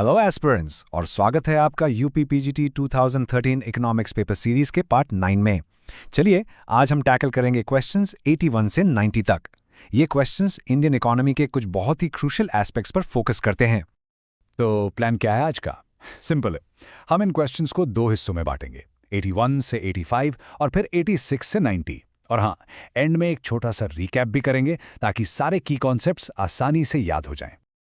Hello aspirants और स्वागत है आपका UP PGT 2013 economics paper series के पार्ट 9 में। चलिए आज हम टैकल करेंगे क्वेश्चंस 81 से 90 तक। ये क्वेश्चंस इंडियन इकोनॉमी के कुछ बहुत ही क्रूशियल एस्पेक्ट्स पर फोकस करते हैं। तो प्लान क्या है आज का? सिंपल है, हम इन क्वेश्चंस को दो हिस्सों में बांटेंगे, 81 से 85 और फिर 86 से 90। और हाँ, एंड में एक छोटा सा रिकैप भी करेंगे ताकि सारे की कॉन्सेप्ट्स आसानी से याद हो जाएं।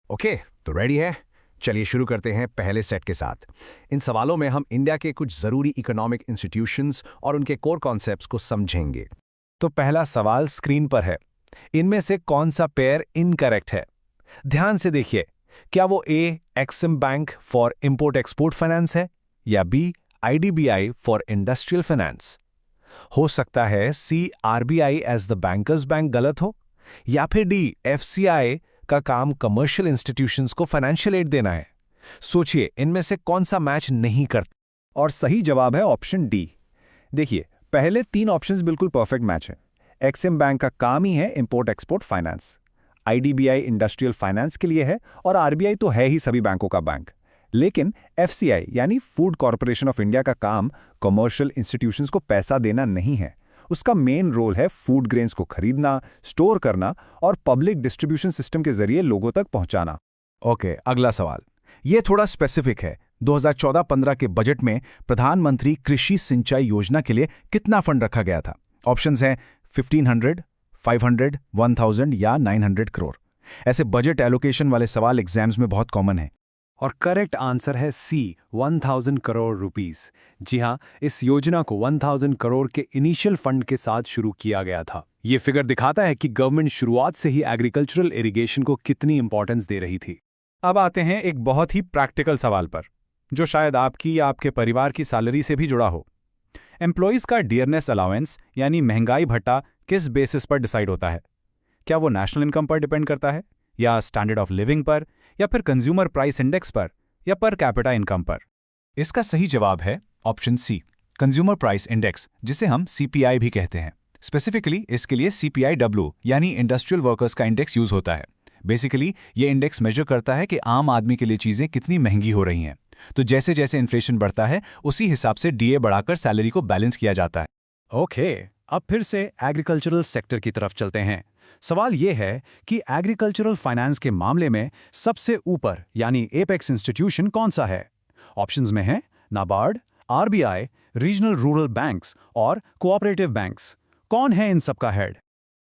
ओके, तो रेडी है? चलिए शुरू करते हैं पहले सेट के साथ। इन सवालों में हम इंडिया के कुछ ज़रूरी इकोनॉमिक इंस्टीट्यूशंस और उनके कोर कॉन्सेप्ट्स को समझेंगे। तो पहला सवाल स्क्रीन पर है, इनमें से कौन सा पेयर इनकरेक्ट है? ध्यान से देखिए, क्या वो a Exim bank for import export finance है या b IDBI for industrial finance? हो सकता है c RBI as the bankers bank गलत हो, या फिर डी एफसीआई का काम कमर्शियल इंस्टीट्यूशंस को फाइनेंशियल एड देना है। सोचिए, इनमें से कौन सा मैच नहीं करता? और सही जवाब है ऑप्शन डी। देखिए, पहले तीन ऑप्शंस बिल्कुल परफेक्ट मैच हैं। एक्सिम बैंक का काम ही है import export finance, IDBI industrial finance के लिए है और आरबीआई तो है ही सभी बैंकों का बैंक। लेकिन एफसीआई यानी फूड कॉर्पोरेशन ऑफ इंडिया का काम कमर्शियल इंस्टीट्यूशंस को पैसा देना नहीं है। उसका मेन रोल है फूड ग्रेन्स को खरीदना, स्टोर करना और पब्लिक डिस्ट्रीब्यूशन सिस्टम के जरिए लोगों तक पहुंचाना। ओके, अगला सवाल ये थोड़ा स्पेसिफिक है। 2014-15 के बजट में प्रधानमंत्री कृषि सिंचाई योजना के लिए कितना फंड रखा गया था? ऑप्शंस हैं 1500, 500, 1000 या 900 करोड़। ऐसे बजट एलोकेशन वाले सवाल एग्जाम्स में बहुत कॉमन है। और करेक्ट आंसर है सी, 1000 करोड़ रुपीस। जी हाँ, इस योजना को 1000 करोड़ के इनिशियल फंड के साथ शुरू किया गया था। ये फिगर दिखाता है कि गवर्नमेंट शुरुआत से ही एग्रीकल्चरल इरिगेशन को कितनी इंपॉर्टेंस दे रही थी। अब आते हैं एक बहुत ही प्रैक्टिकल सवाल पर, जो शायद आपकी या आपके परिवार की सैलरी से भी जुड़ा हो। एम्प्लॉयज़ का डियरनेस अलाउंस यानी महंगाई भत्ता किस बेसिस पर डिसाइड होता है? क्या वो नेशनल इनकम पर डिपेंड करता है, या स्टैंडर्ड ऑफ लिविंग पर, या फिर कंज्यूमर प्राइस इंडेक्स पर, या पर कैपिटा इनकम पर? इसका सही जवाब है option C, consumer price index, जिसे हम सीपीआई भी कहते हैं। स्पेसिफिकली इसके लिए CPIW यानी इंडस्ट्रियल वर्कर्स का इंडेक्स यूज होता है। बेसिकली ये इंडेक्स मेजर करता है कि आम आदमी के लिए चीजें कितनी महंगी हो रही हैं। तो जैसे जैसे इन्फ्लेशन बढ़ता है उसी हिसाब से डीए बढ़ाकर सैलरी को बैलेंस किया जाता है। ओके, अब फिर से एग्रीकल्चरल सेक्टर की तरफ चलते हैं। सवाल यह है कि एग्रीकल्चरल फाइनेंस के मामले में सबसे ऊपर यानी एपेक्स इंस्टीट्यूशन कौन सा है? ऑप्शंस में है NABARD, RBI, regional rural banks और कोऑपरेटिव बैंक्स। कौन है इन सबका हेड?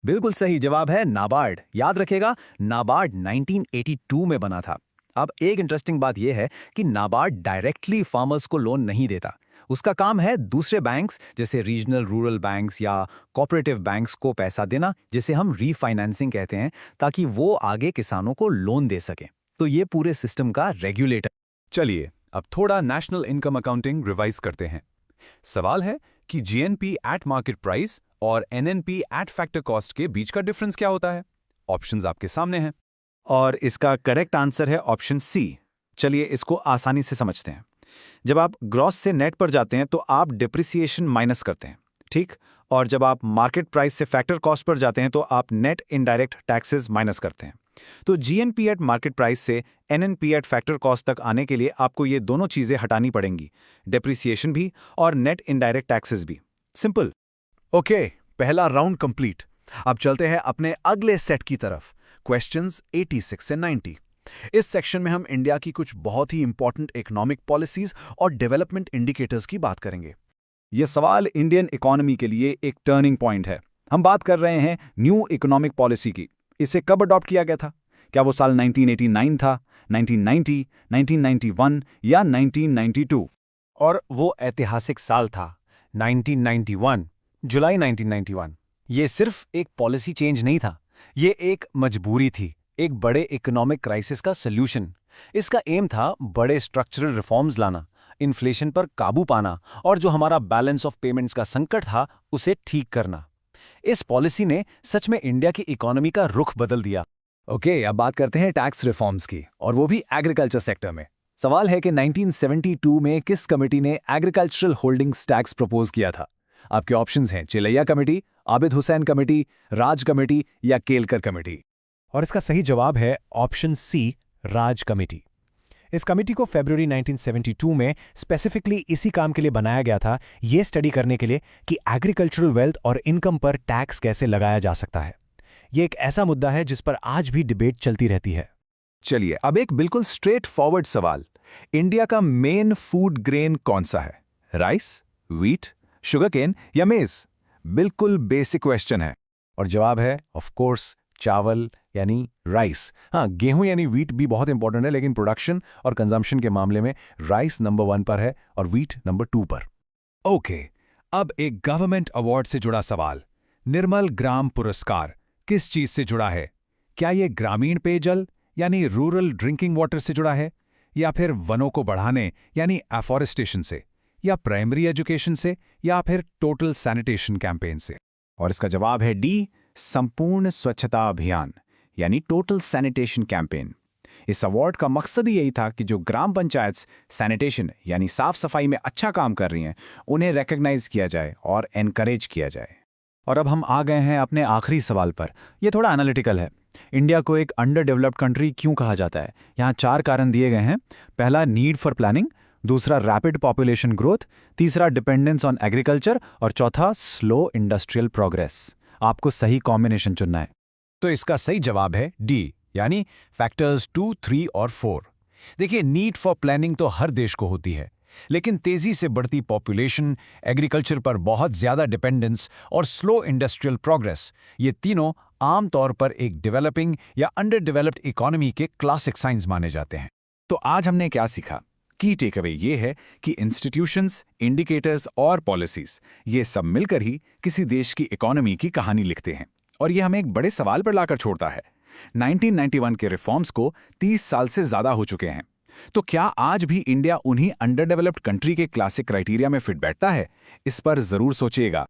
बिल्कुल सही जवाब है नाबार्ड। याद रखेगा, नाबार्ड 1982 में बना था। अब एक इंटरेस्टिंग बात यह है कि नाबार्ड डायरेक्टली फार्मर्स को लोन नहीं देता। उसका काम है दूसरे बैंक्स जैसे रीजनल रूरल बैंक्स या कोऑपरेटिव बैंक्स को पैसा देना, जिसे हम रीफाइनेंसिंग कहते हैं, ताकि वो आगे किसानों को लोन दे सकें। तो ये पूरे सिस्टम का रेगुलेटर। चलिए अब थोड़ा नेशनल इनकम अकाउंटिंग रिवाइज करते हैं। सवाल है कि जीएनपी एट मार्केट प्राइस और एनएनपी एट फैक्टर कॉस्ट के बीच का डिफरेंस क्या होता है? ऑप्शंस आपके सामने हैं। और इसका करेक्ट आंसर है ऑप्शन सी। चलिए इसको आसानी से समझते हैं। जब आप ग्रॉस से नेट पर जाते हैं तो आप डिप्रिसिएशन माइनस करते हैं, ठीक? और जब आप मार्केट प्राइस से फैक्टर कॉस्ट पर जाते हैं तो आप नेट इनडायरेक्ट टैक्सेस माइनस करते हैं। तो जीएनपी एट मार्केट प्राइस से एनएनपी एट फैक्टर कॉस्ट तक आने के लिए आपको ये दोनों चीजें हटानी पड़ेंगी, डिप्रिसिएशन भी और नेट इनडायरेक्ट टैक्सेस भी। सिंपल। ओके, पहला राउंड कंप्लीट। अब चलते हैं अपने अगले सेट की तरफ, क्वेश्चंस 86 से 90। इस सेक्शन में हम इंडिया की कुछ बहुत ही इंपॉर्टेंट इकोनॉमिक पॉलिसीज और डेवलपमेंट इंडिकेटर्स की बात करेंगे। यह सवाल इंडियन इकोनॉमी के लिए एक टर्निंग पॉइंट है। हम बात कर रहे हैं न्यू इकोनॉमिक पॉलिसी की। इसे कब अडॉप्ट किया गया था? क्या वो साल 1989 था, 1990, 1991 या 1992? और वो ऐतिहासिक साल था 1991, जुलाई 1991। ये सिर्फ एक पॉलिसी चेंज नहीं था, ये एक मजबूरी थी, एक बड़े इकोनॉमिक क्राइसिस का सल्यूशन। इसका एम था बड़े स्ट्रक्चरल रिफॉर्म्स लाना, इन्फ्लेशन पर काबू पाना और जो हमारा बैलेंस ऑफ पेमेंट्स का संकट था उसे ठीक करना। इस पॉलिसी ने सच में इंडिया की इकोनॉमी का रुख बदल दिया। ओके, अब बात करते हैं टैक्स रिफॉर्म्स की, और वो भी एग्रीकल्चर सेक्टर में। सवाल है कि 1972 में किस कमेटी ने एग्रीकल्चरल होल्डिंग्स टैक्स प्रपोज किया था? आपके ऑप्शंस हैं चिलैया कमेटी, आबिद हुसैन कमेटी, राज कमेटी या केलकर कमेटी। और इसका सही जवाब है ऑप्शन सी, राज कमेटी। इस कमेटी को फरवरी 1972 में स्पेसिफिकली इसी काम के लिए बनाया गया था, ये स्टडी करने के लिए कि एग्रीकल्चरल वेल्थ और इनकम पर टैक्स कैसे लगाया जा सकता है। ये एक ऐसा मुद्दा है जिस पर आज भी डिबेट चलती रहती है। चलिए अब एक बिल्कुल स्ट्रेट फॉरवर्ड सवाल, इंडिया का मेन फूड ग्रेन कौन सा है? राइस, व्हीट, शुगरकेन या मेज? बिल्कुल बेसिक क्वेश्चन है। और जवाब है ऑफ कोर्स चावल यानी राइस। हाँ, गेहूं यानी व्हीट भी बहुत इंपॉर्टेंट है, लेकिन प्रोडक्शन और कंजम्पशन के मामले में राइस नंबर 1 पर है और व्हीट नंबर 2 पर। ओके, अब एक गवर्नमेंट अवार्ड से जुड़ा सवाल। निर्मल ग्राम पुरस्कार किस चीज से जुड़ा है? क्या ये ग्रामीण पेयजल यानी रूरल ड्रिंकिंग वाटर से जुड़ा है, या फिर वनों को बढ़ाने यानी एफॉरेस्टेशन से, या प्राइमरी एजुकेशन से, या फिर टोटल सैनिटेशन कैंपेन से? और इसका जवाब है डी, संपूर्ण स्वच्छता अभियान यानी टोटल सैनिटेशन कैंपेन। इस अवार्ड का मकसद ही यही था कि जो ग्राम पंचायत सैनिटेशन यानी साफ सफाई में अच्छा काम कर रही हैं, उन्हें रिकॉग्नाइज किया जाए और एनकरेज किया जाए। और अब हम आ गए हैं अपने आखिरी सवाल पर। यह थोड़ा एनालिटिकल है। इंडिया को एक अंडर डेवलप्ड कंट्री क्यों कहा जाता है? यहाँ 4 कारण दिए गए हैं। पहला, नीड फॉर प्लानिंग, दूसरा रैपिड पॉपुलेशन ग्रोथ, तीसरा डिपेंडेंस ऑन एग्रीकल्चर और चौथा स्लो इंडस्ट्रियल प्रोग्रेस। आपको सही कॉम्बिनेशन चुनना है। तो इसका सही जवाब है डी, यानी फैक्टर्स 2, 3 और 4। देखिए, नीड फॉर प्लानिंग तो हर देश को होती है, लेकिन तेजी से बढ़ती पॉपुलेशन, एग्रीकल्चर पर बहुत ज्यादा डिपेंडेंस और स्लो इंडस्ट्रियल प्रोग्रेस, ये तीनों आमतौर पर एक डेवलपिंग या अंडर डेवलप्ड इकोनॉमी के क्लासिक साइंस माने जाते हैं। तो आज हमने क्या सीखा? की टेकअवे ये है कि इंस्टीट्यूशंस, इंडिकेटर्स और पॉलिसीज, ये सब मिलकर ही किसी देश की इकोनॉमी की कहानी लिखते हैं। और ये हमें एक बड़े सवाल पर लाकर छोड़ता है। 1991 के रिफॉर्म्स को 30 साल से ज्यादा हो चुके हैं। तो क्या आज भी इंडिया उन्हीं अंडर डेवलप्ड कंट्री के क्लासिक क्राइटेरिया में फिट बैठता है? इस पर जरूर सोचिएगा।